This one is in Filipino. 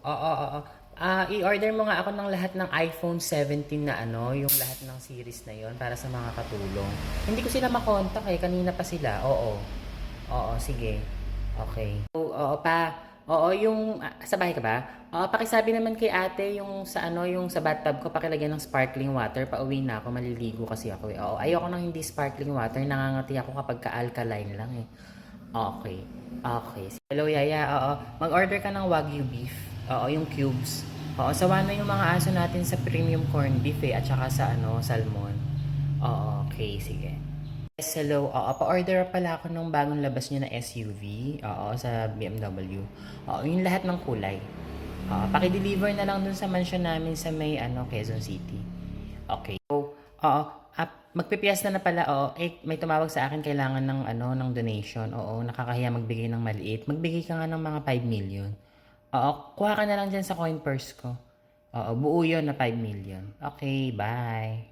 Oo. I-order mo nga ako ng lahat ng iPhone 17 na ano, yung lahat ng series na yon para sa mga katulong. Hindi ko sila makontak eh, kanina pa sila. Oo, sige. Okay. Oo pa. Oo, yung sa bahay ka ba? Oo, pakisabi naman kay ate yung sa ano, yung sa bathtub ko pakilagyan ng sparkling water. Pauwi na ako, maliligo kasi ako eh. Oo, ayoko nang hindi sparkling water, nangangati ako kapag ka-alkaline lang eh. Okay. Okay. Hello, Yaya. Oo. Mag-order ka ng Wagyu beef. Oo, yung cubes. Oo, sawa na yung mga aso natin sa premium corned beef eh, at saka sa ano, salmon. Oo, okay. Sige. Yes, hello. Oo, pa-order pala ako ng bagong labas nyo na SUV. Oo, sa BMW. Oo, yung lahat ng kulay. Oo, paki-deliver na lang dun sa mansion namin sa may ano, Quezon City. Okay. So, oo, magpipiyas na pala. Oo, eh, may tumawag sa akin kailangan ng ano, ng donation. Oo, nakakahiya magbigay ng maliit. Magbigay ka nga ng mga 5 million. Oo, kuha ka na lang dyan sa coin purse ko. Oo, buo yun na 5 million. Okay, bye.